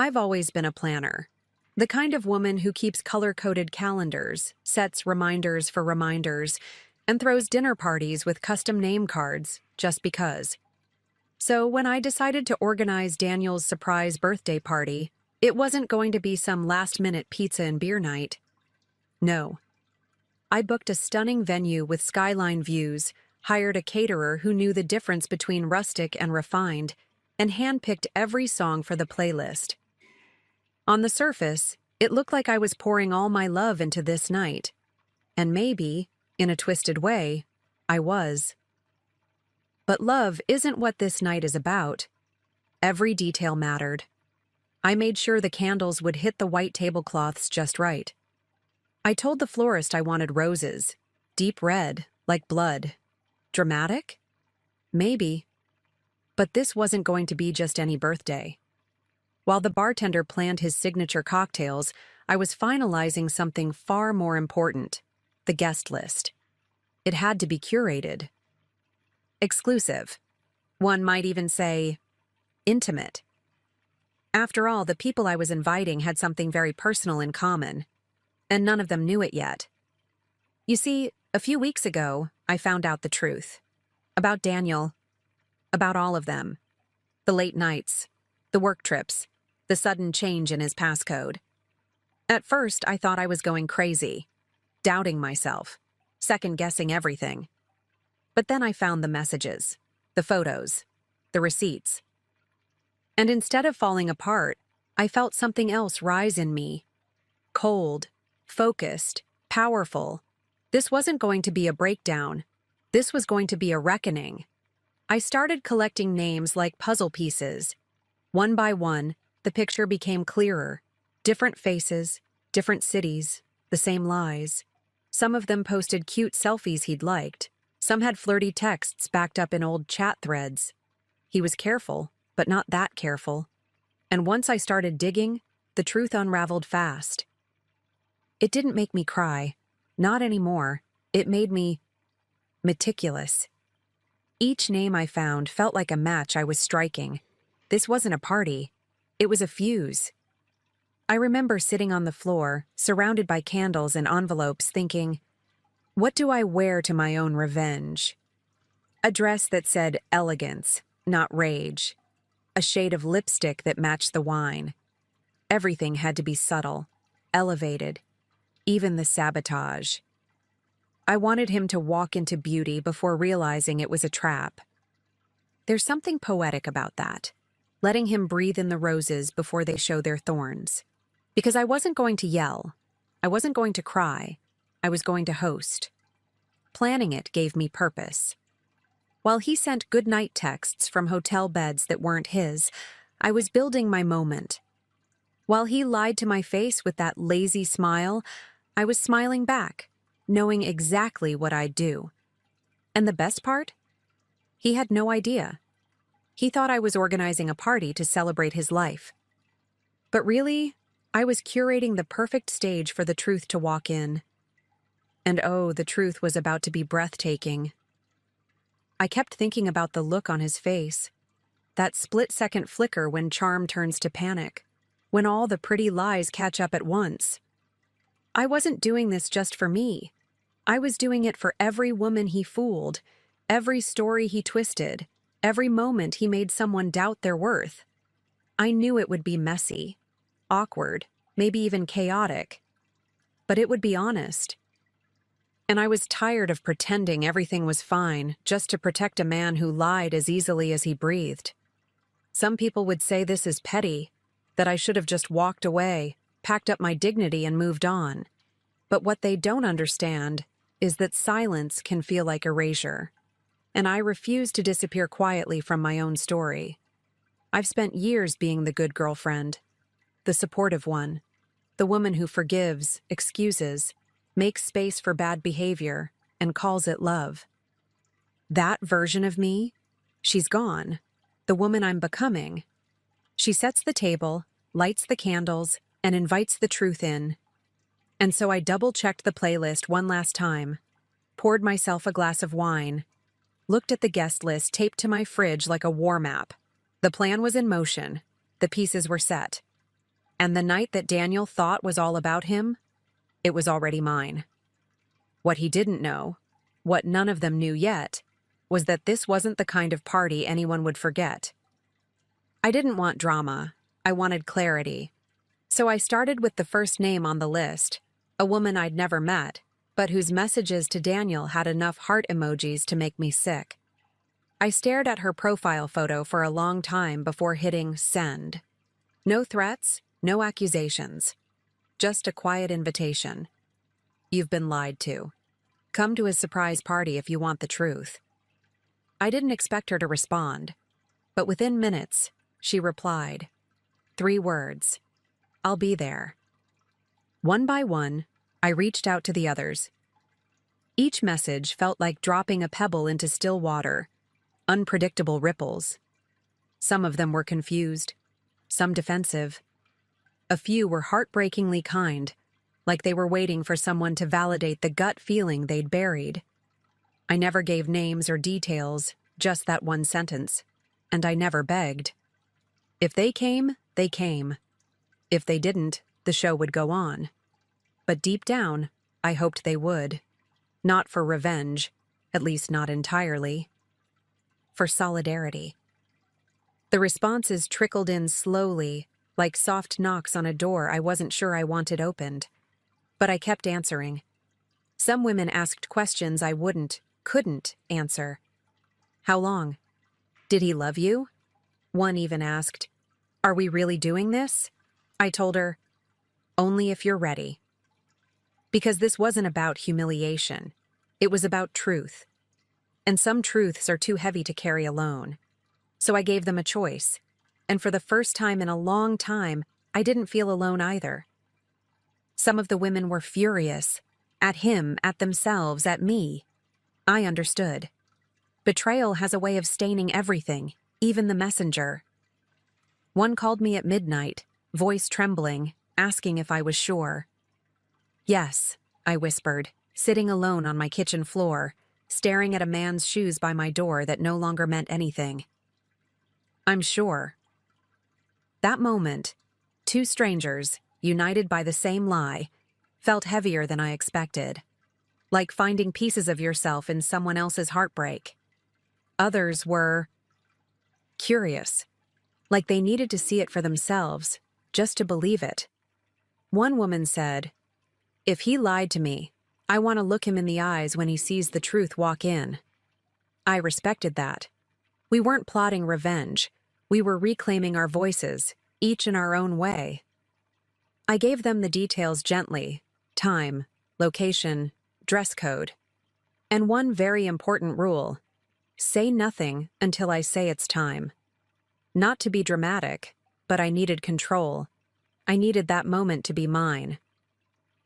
I've always been a planner. The kind of woman who keeps color-coded calendars, sets reminders for reminders, and throws dinner parties with custom name cards just because. So when I decided to organize Daniel's surprise birthday party, it wasn't going to be some last-minute pizza and beer night. No. I booked a stunning venue with skyline views, hired a caterer who knew the difference between rustic and refined, and handpicked every song for the playlist. On the surface, it looked like I was pouring all my love into this night. And maybe, in a twisted way, I was. But love isn't what this night is about. Every detail mattered. I made sure the candles would hit the white tablecloths just right. I told the florist I wanted roses, deep red, like blood. Dramatic? Maybe. But this wasn't going to be just any birthday. While the bartender planned his signature cocktails, I was finalizing something far more important: the guest list. It had to be curated. Exclusive. One might even say, intimate. After all, the people I was inviting had something very personal in common, and none of them knew it yet. You see, a few weeks ago, I found out the truth. About Daniel. About all of them. The late nights. The work trips. The sudden change in his passcode. At first, I thought I was going crazy. Doubting myself. Second-guessing everything. But then I found the messages. The photos. The receipts. And instead of falling apart, I felt something else rise in me. Cold. Focused. Powerful. This wasn't going to be a breakdown. This was going to be a reckoning. I started collecting names like puzzle pieces. One by one, the picture became clearer. Different faces, different cities, the same lies. Some of them posted cute selfies he'd liked. Some had flirty texts backed up in old chat threads. He was careful, but not that careful. And once I started digging, the truth unraveled fast. It didn't make me cry. Not anymore. It made me meticulous. Each name I found felt like a match I was striking. This wasn't a party. It was a fuse. I remember sitting on the floor, surrounded by candles and envelopes, thinking, what do I wear to my own revenge? A dress that said elegance, not rage. A shade of lipstick that matched the wine. Everything had to be subtle, elevated, even the sabotage. I wanted him to walk into beauty before realizing it was a trap. There's something poetic about that. Letting him breathe in the roses before they show their thorns. Because I wasn't going to yell. I wasn't going to cry. I was going to host. Planning it gave me purpose. While he sent goodnight texts from hotel beds that weren't his, I was building my moment. While he lied to my face with that lazy smile, I was smiling back, knowing exactly what I'd do. And the best part? He had no idea. He thought I was organizing a party to celebrate his life. But really, I was curating the perfect stage for the truth to walk in. And oh, the truth was about to be breathtaking. I kept thinking about the look on his face. That split-second flicker when charm turns to panic. When all the pretty lies catch up at once. I wasn't doing this just for me. I was doing it for every woman he fooled, every story he twisted, every moment he made someone doubt their worth. I knew it would be messy, awkward, maybe even chaotic. But it would be honest. And I was tired of pretending everything was fine just to protect a man who lied as easily as he breathed. Some people would say this is petty, that I should have just walked away, packed up my dignity and moved on. But what they don't understand is that silence can feel like erasure. And I refuse to disappear quietly from my own story. I've spent years being the good girlfriend, the supportive one, the woman who forgives, excuses, makes space for bad behavior, and calls it love. That version of me, she's gone, the woman I'm becoming. She sets the table, lights the candles, and invites the truth in. And so I double-checked the playlist one last time, poured myself a glass of wine, looked at the guest list taped to my fridge like a war map. The plan was in motion. The pieces were set. And the night that Daniel thought was all about him, it was already mine. What he didn't know, what none of them knew yet, was that this wasn't the kind of party anyone would forget. I didn't want drama. I wanted clarity. So I started with the first name on the list, a woman I'd never met, but whose messages to Daniel had enough heart emojis to make me sick. I stared at her profile photo for a long time before hitting send. No threats, no accusations. Just a quiet invitation. You've been lied to. Come to his surprise party if you want the truth. I didn't expect her to respond, but within minutes, she replied. 3 words. I'll be there. One by one, I reached out to the others. Each message felt like dropping a pebble into still water, unpredictable ripples. Some of them were confused, some defensive. A few were heartbreakingly kind, like they were waiting for someone to validate the gut feeling they'd buried. I never gave names or details, just that one sentence, and I never begged. If they came, they came. If they didn't, the show would go on. But deep down, I hoped they would. Not for revenge, at least not entirely. For solidarity. The responses trickled in slowly, like soft knocks on a door I wasn't sure I wanted opened. But I kept answering. Some women asked questions I couldn't answer. How long? Did he love you? One even asked, Are we really doing this? I told her, Only if you're ready. Because this wasn't about humiliation. It was about truth. And some truths are too heavy to carry alone. So I gave them a choice. And for the first time in a long time, I didn't feel alone either. Some of the women were furious. At him, at themselves, at me. I understood. Betrayal has a way of staining everything, even the messenger. One called me at midnight, voice trembling, asking if I was sure. Yes, I whispered, sitting alone on my kitchen floor, staring at a man's shoes by my door that no longer meant anything. I'm sure. That moment, 2 strangers, united by the same lie, felt heavier than I expected. Like finding pieces of yourself in someone else's heartbreak. Others were curious, like they needed to see it for themselves, just to believe it. One woman said, If he lied to me, I want to look him in the eyes when he sees the truth walk in. I respected that. We weren't plotting revenge. We were reclaiming our voices, each in our own way. I gave them the details gently, time, location, dress code. And one very important rule, say nothing until I say it's time. Not to be dramatic, but I needed control. I needed that moment to be mine.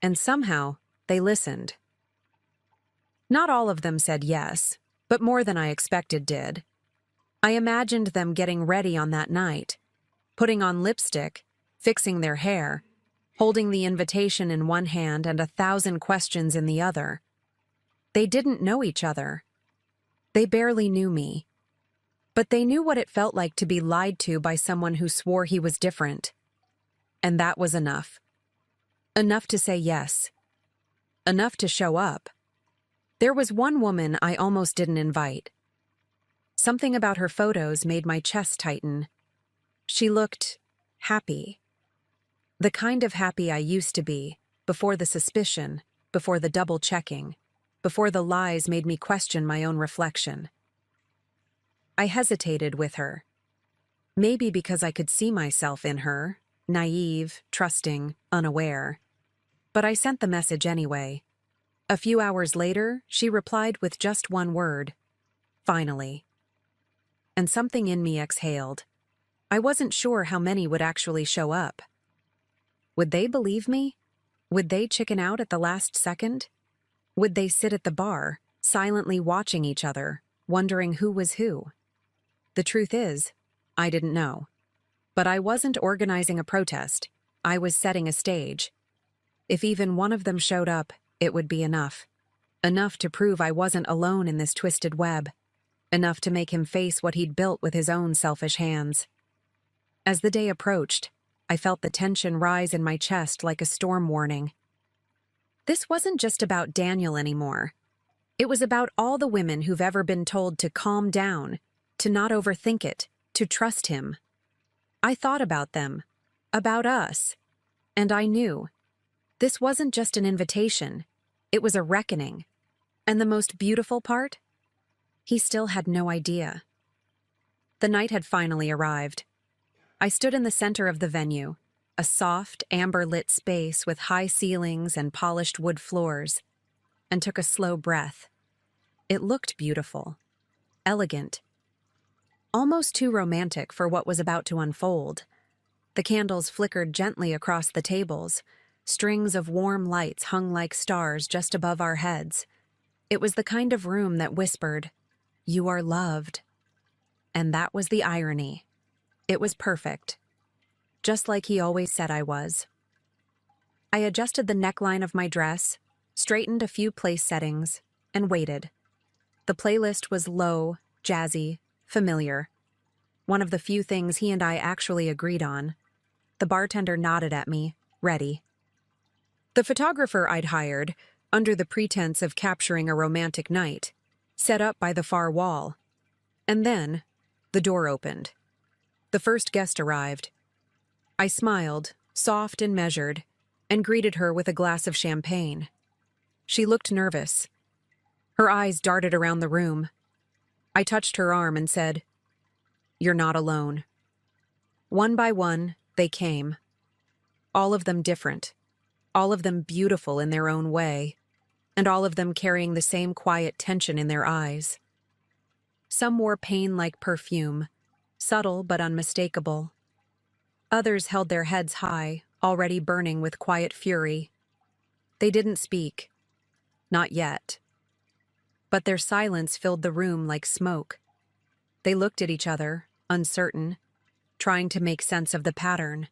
And somehow, they listened. Not all of them said yes, but more than I expected did. I imagined them getting ready on that night, putting on lipstick, fixing their hair, holding the invitation in one hand and 1,000 questions in the other. They didn't know each other. They barely knew me. But they knew what it felt like to be lied to by someone who swore he was different. And that was enough. Enough to say yes. Enough to show up. There was one woman I almost didn't invite. Something about her photos made my chest tighten. She looked happy. The kind of happy I used to be, before the suspicion, before the double-checking, before the lies made me question my own reflection. I hesitated with her. Maybe because I could see myself in her, naive, trusting, unaware. But I sent the message anyway. A few hours later, she replied with just one word. Finally. And something in me exhaled. I wasn't sure how many would actually show up. Would they believe me? Would they chicken out at the last second? Would they sit at the bar, silently watching each other, wondering who was who? The truth is, I didn't know. But I wasn't organizing a protest. I was setting a stage. If even one of them showed up, it would be enough. Enough to prove I wasn't alone in this twisted web. Enough to make him face what he'd built with his own selfish hands. As the day approached, I felt the tension rise in my chest like a storm warning. This wasn't just about Daniel anymore. It was about all the women who've ever been told to calm down, to not overthink it, to trust him. I thought about them, about us, and I knew. This wasn't just an invitation, it was a reckoning. And the most beautiful part? He still had no idea. The night had finally arrived. I stood in the center of the venue, a soft, amber-lit space with high ceilings and polished wood floors, and took a slow breath. It looked beautiful, elegant, almost too romantic for what was about to unfold. The candles flickered gently across the tables. Strings of warm lights hung like stars just above our heads. It was the kind of room that whispered, "You are loved." And that was the irony. It was perfect, just like he always said I was. I adjusted the neckline of my dress, straightened a few place settings, and waited. The playlist was low, jazzy, familiar. One of the few things he and I actually agreed on. The bartender nodded at me, ready. The photographer I'd hired, under the pretense of capturing a romantic night, set up by the far wall. And then, the door opened. The first guest arrived. I smiled, soft and measured, and greeted her with a glass of champagne. She looked nervous. Her eyes darted around the room. I touched her arm and said, "You're not alone." One by one, they came. All of them different. All of them beautiful in their own way, and all of them carrying the same quiet tension in their eyes. Some wore pain like perfume, subtle but unmistakable. Others held their heads high, already burning with quiet fury. They didn't speak. Not yet. But their silence filled the room like smoke. They looked at each other, uncertain, trying to make sense of the pattern.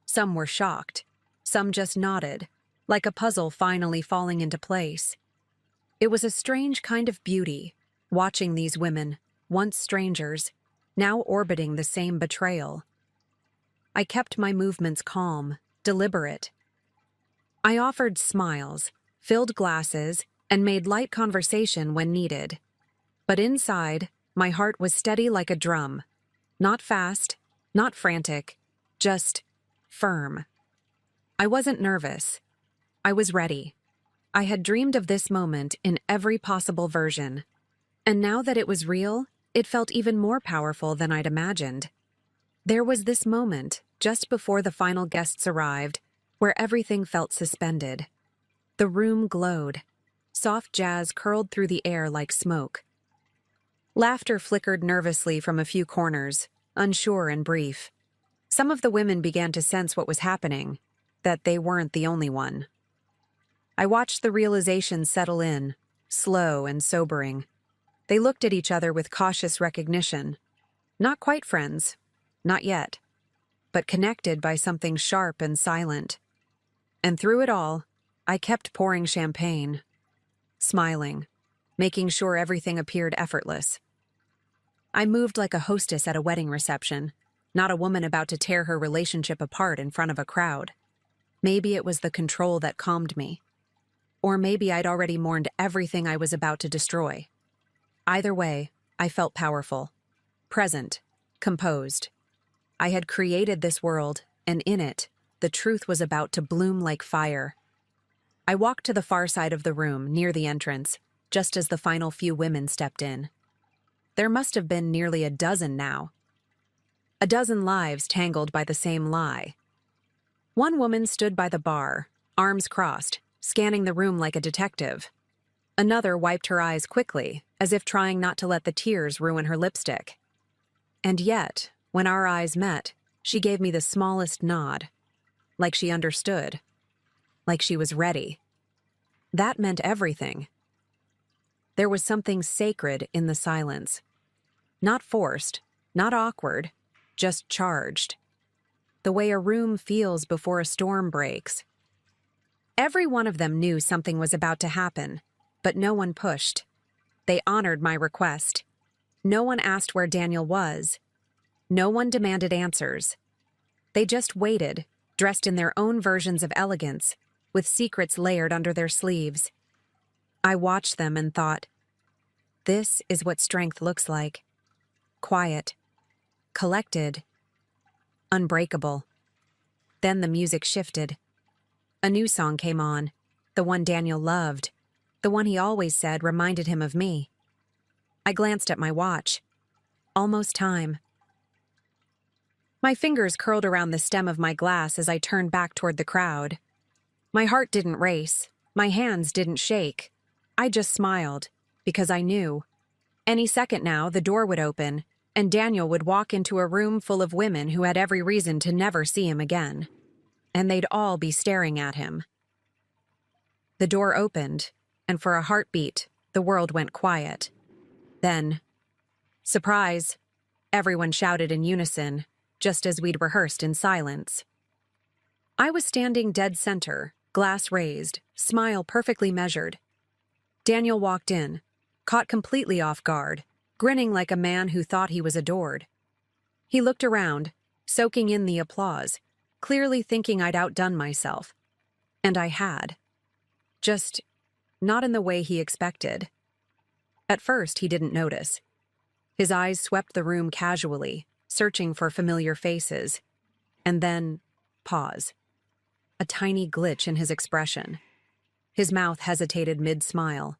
Some were shocked. Some just nodded, like a puzzle finally falling into place. It was a strange kind of beauty, watching these women, once strangers, now orbiting the same betrayal. I kept my movements calm, deliberate. I offered smiles, filled glasses, and made light conversation when needed. But inside, my heart was steady like a drum. Not fast, not frantic, just firm. I wasn't nervous. I was ready. I had dreamed of this moment in every possible version. And now that it was real, it felt even more powerful than I'd imagined. There was this moment, just before the final guests arrived, where everything felt suspended. The room glowed. Soft jazz curled through the air like smoke. Laughter flickered nervously from a few corners, unsure and brief. Some of the women began to sense what was happening, that they weren't the only one. I watched the realization settle in, slow and sobering. They looked at each other with cautious recognition. Not quite friends, not yet, but connected by something sharp and silent. And through it all, I kept pouring champagne, smiling, making sure everything appeared effortless. I moved like a hostess at a wedding reception, not a woman about to tear her relationship apart in front of a crowd. Maybe it was the control that calmed me. Or maybe I'd already mourned everything I was about to destroy. Either way, I felt powerful, present, composed. I had created this world, and in it, the truth was about to bloom like fire. I walked to the far side of the room, near the entrance, just as the final few women stepped in. There must have been nearly a dozen now. A dozen lives tangled by the same lie. One woman stood by the bar, arms crossed, scanning the room like a detective. Another wiped her eyes quickly, as if trying not to let the tears ruin her lipstick. And yet, when our eyes met, she gave me the smallest nod, like she understood, like she was ready. That meant everything. There was something sacred in the silence. Not forced, not awkward, just charged. The way a room feels before a storm breaks. Every one of them knew something was about to happen, but no one pushed. They honored my request. No one asked where Daniel was. No one demanded answers. They just waited, dressed in their own versions of elegance, with secrets layered under their sleeves. I watched them and thought, this is what strength looks like. Quiet, collected, unbreakable. Then the music shifted. A new song came on, the one Daniel loved, the one he always said reminded him of me. I glanced at my watch. Almost time. My fingers curled around the stem of my glass as I turned back toward the crowd. My heart didn't race. My hands didn't shake. I just smiled, because I knew. Any second now, the door would open, and Daniel would walk into a room full of women who had every reason to never see him again. And they'd all be staring at him. The door opened, and for a heartbeat, the world went quiet. Then, surprise, everyone shouted in unison, just as we'd rehearsed in silence. I was standing dead center, glass raised, smile perfectly measured. Daniel walked in, caught completely off guard, grinning like a man who thought he was adored. He looked around, soaking in the applause, clearly thinking I'd outdone myself. And I had. Just not in the way he expected. At first, he didn't notice. His eyes swept the room casually, searching for familiar faces. And then, pause. A tiny glitch in his expression. His mouth hesitated mid-smile.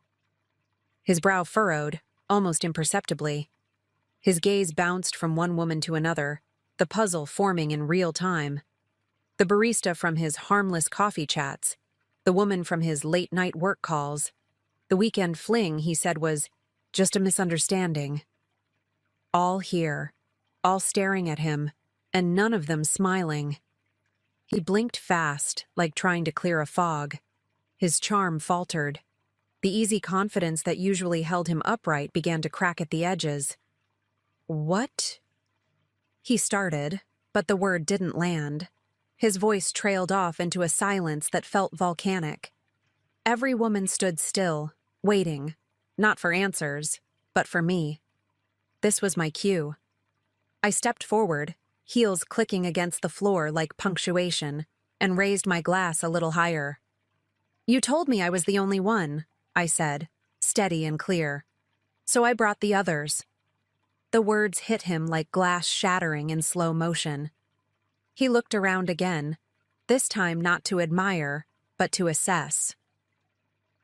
His brow furrowed, almost imperceptibly. His gaze bounced from one woman to another, the puzzle forming in real time. The barista from his harmless coffee chats, the woman from his late-night work calls. The weekend fling, he said, was just a misunderstanding. All here, all staring at him, and none of them smiling. He blinked fast, like trying to clear a fog. His charm faltered. The easy confidence that usually held him upright began to crack at the edges. What? He started, but the word didn't land. His voice trailed off into a silence that felt volcanic. Every woman stood still, waiting, not for answers, but for me. This was my cue. I stepped forward, heels clicking against the floor like punctuation, and raised my glass a little higher. "You told me I was the only one," I said, steady and clear. "So I brought the others." The words hit him like glass shattering in slow motion. He looked around again, this time not to admire, but to assess.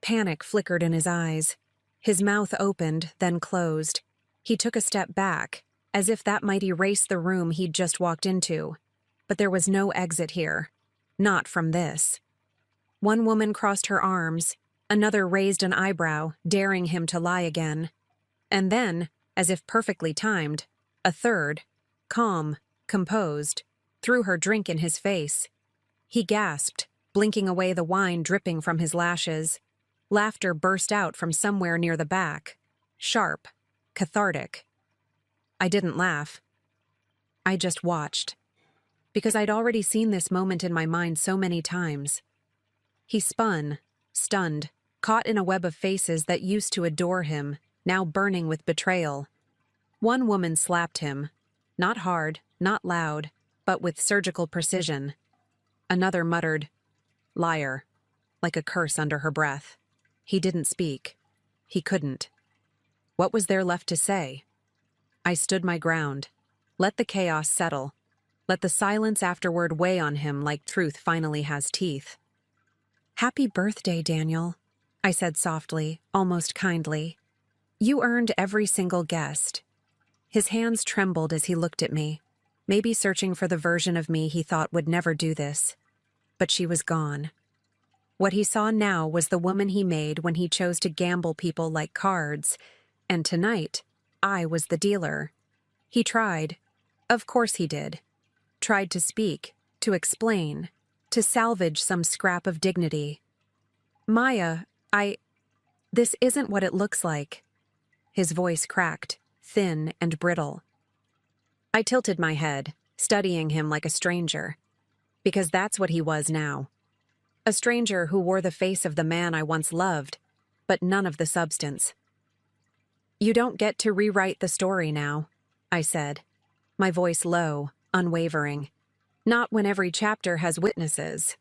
Panic flickered in his eyes. His mouth opened, then closed. He took a step back, as if that might erase the room he'd just walked into. But there was no exit here. Not from this. One woman crossed her arms, another raised an eyebrow, daring him to lie again. And then, as if perfectly timed, a third, calm, composed, threw her drink in his face. He gasped, blinking away the wine dripping from his lashes. Laughter burst out from somewhere near the back, sharp, cathartic. I didn't laugh. I just watched, because I'd already seen this moment in my mind so many times. He spun, stunned, caught in a web of faces that used to adore him, now burning with betrayal. One woman slapped him, not hard, not loud, but with surgical precision. Another muttered, "Liar," like a curse under her breath. He didn't speak. He couldn't. What was there left to say? I stood my ground. Let the chaos settle. Let the silence afterward weigh on him like truth finally has teeth. "Happy birthday, Daniel," I said softly, almost kindly. "You earned every single guest." His hands trembled as he looked at me, maybe searching for the version of me he thought would never do this. But she was gone. What he saw now was the woman he made when he chose to gamble people like cards, and tonight, I was the dealer. He tried. Of course he did. Tried to speak, to explain, to salvage some scrap of dignity. "Maya, this isn't what it looks like." His voice cracked, thin and brittle. I tilted my head, studying him like a stranger, because that's what he was now. A stranger who wore the face of the man I once loved, but none of the substance. "You don't get to rewrite the story now," I said, my voice low, unwavering. Not when every chapter has witnesses.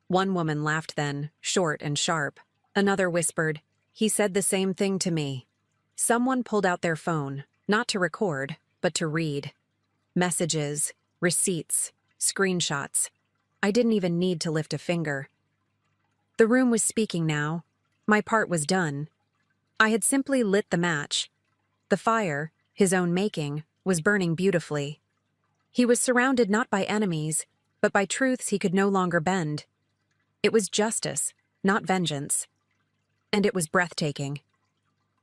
One woman laughed then, short and sharp. Another whispered, "He said the same thing to me." Someone pulled out their phone, not to record, but to read. Messages, receipts, screenshots. I didn't even need to lift a finger. The room was speaking now. My part was done. I had simply lit the match. The fire, his own making, was burning beautifully. He was surrounded not by enemies, but by truths he could no longer bend. It was justice, not vengeance. And it was breathtaking.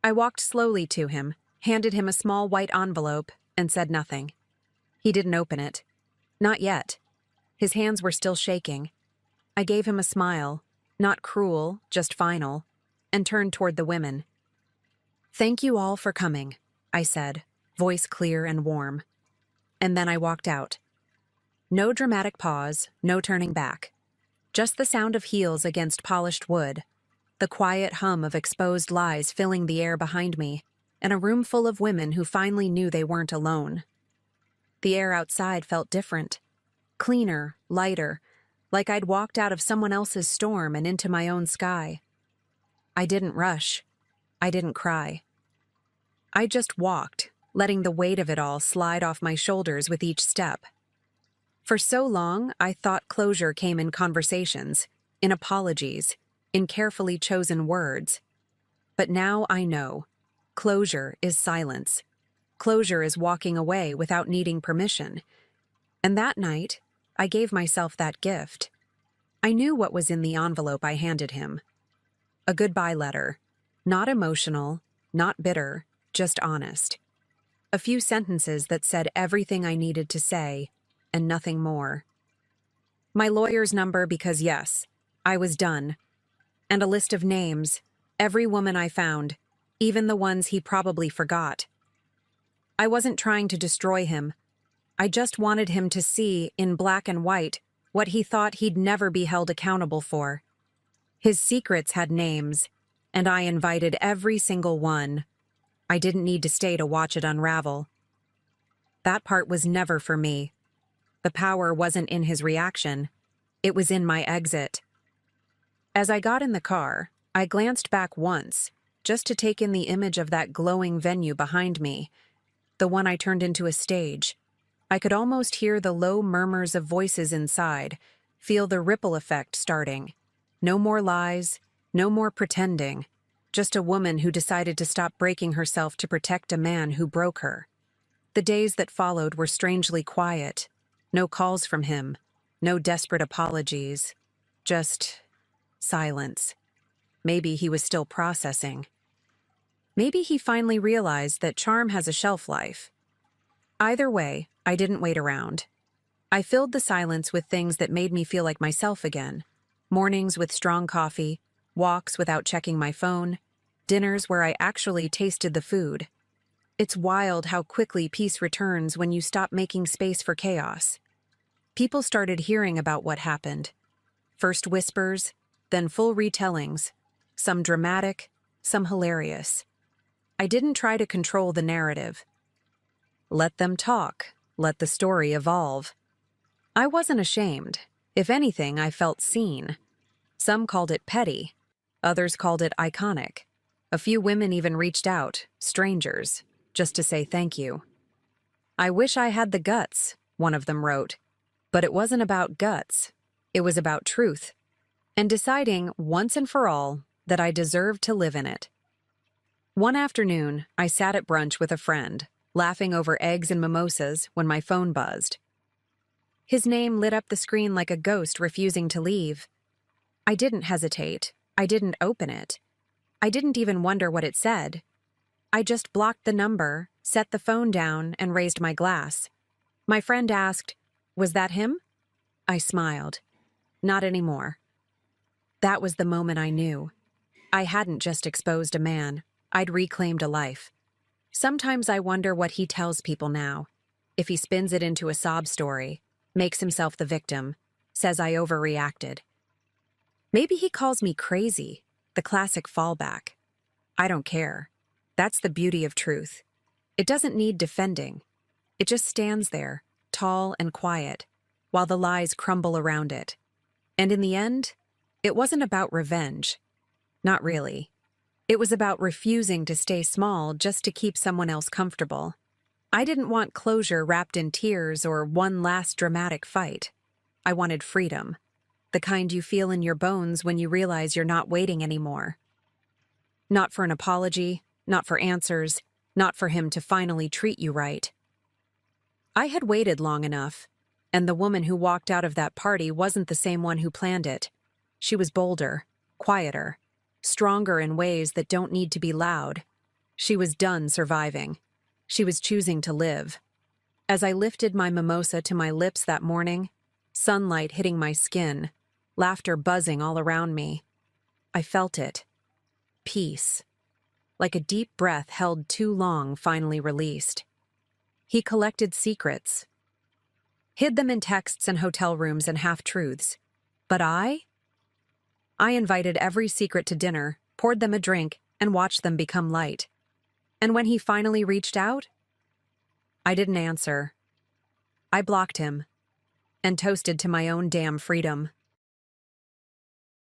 I walked slowly to him, handed him a small white envelope, and said nothing. He didn't open it. Not yet. His hands were still shaking. I gave him a smile, not cruel, just final, and turned toward the women. "Thank you all for coming," I said, voice clear and warm. And then I walked out. No dramatic pause, no turning back. Just the sound of heels against polished wood, the quiet hum of exposed lies filling the air behind me, and a room full of women who finally knew they weren't alone. The air outside felt different. Cleaner, lighter, like I'd walked out of someone else's storm and into my own sky. I didn't rush. I didn't cry. I just walked, letting the weight of it all slide off my shoulders with each step. For so long, I thought closure came in conversations, in apologies, in carefully chosen words. But now I know. Closure is silence. Closure is walking away without needing permission. And that night, I gave myself that gift. I knew what was in the envelope I handed him. A goodbye letter. Not emotional, not bitter, just honest. A few sentences that said everything I needed to say, and nothing more. My lawyer's number because yes, I was done. And a list of names, every woman I found, even the ones he probably forgot. I wasn't trying to destroy him. I just wanted him to see, in black and white, what he thought he'd never be held accountable for. His secrets had names, and I invited every single one. I didn't need to stay to watch it unravel. That part was never for me. The power wasn't in his reaction. It was in my exit. As I got in the car, I glanced back once, just to take in the image of that glowing venue behind me, the one I turned into a stage. I could almost hear the low murmurs of voices inside, feel the ripple effect starting. No more lies, no more pretending, just a woman who decided to stop breaking herself to protect a man who broke her. The days that followed were strangely quiet. No calls from him, no desperate apologies, just silence. Maybe he was still processing. Maybe he finally realized that charm has a shelf life. Either way, I didn't wait around. I filled the silence with things that made me feel like myself again. Mornings with strong coffee, walks without checking my phone, dinners where I actually tasted the food. It's wild how quickly peace returns when you stop making space for chaos. People started hearing about what happened. First whispers, then full retellings, some dramatic, some hilarious. I didn't try to control the narrative. Let them talk, let the story evolve. I wasn't ashamed. If anything, I felt seen. Some called it petty, others called it iconic. A few women even reached out, strangers, just to say thank you. "I wish I had the guts," one of them wrote. But it wasn't about guts. It was about truth, and deciding once and for all that I deserved to live in it. One afternoon, I sat at brunch with a friend, laughing over eggs and mimosas when my phone buzzed. His name lit up the screen like a ghost refusing to leave. I didn't hesitate. I didn't open it. I didn't even wonder what it said. I just blocked the number, set the phone down, and raised my glass. My friend asked, "Was that him?" I smiled. Not anymore. That was the moment I knew. I hadn't just exposed a man. I'd reclaimed a life. Sometimes I wonder what he tells people now. If he spins it into a sob story, makes himself the victim, says I overreacted. Maybe he calls me crazy, the classic fallback. I don't care. That's the beauty of truth. It doesn't need defending. It just stands there, tall and quiet, while the lies crumble around it. And in the end, it wasn't about revenge. Not really. It was about refusing to stay small just to keep someone else comfortable. I didn't want closure wrapped in tears or one last dramatic fight. I wanted freedom, the kind you feel in your bones when you realize you're not waiting anymore. Not for an apology, not for answers, not for him to finally treat you right. I had waited long enough, and the woman who walked out of that party wasn't the same one who planned it. She was bolder, quieter, stronger in ways that don't need to be loud. She was done surviving. She was choosing to live. As I lifted my mimosa to my lips that morning, sunlight hitting my skin, laughter buzzing all around me, I felt it. Peace. Like a deep breath held too long finally released. He collected secrets. Hid them in texts and hotel rooms and half-truths. But I invited every secret to dinner, poured them a drink, and watched them become light. And when he finally reached out, I didn't answer. I blocked him and toasted to my own damn freedom.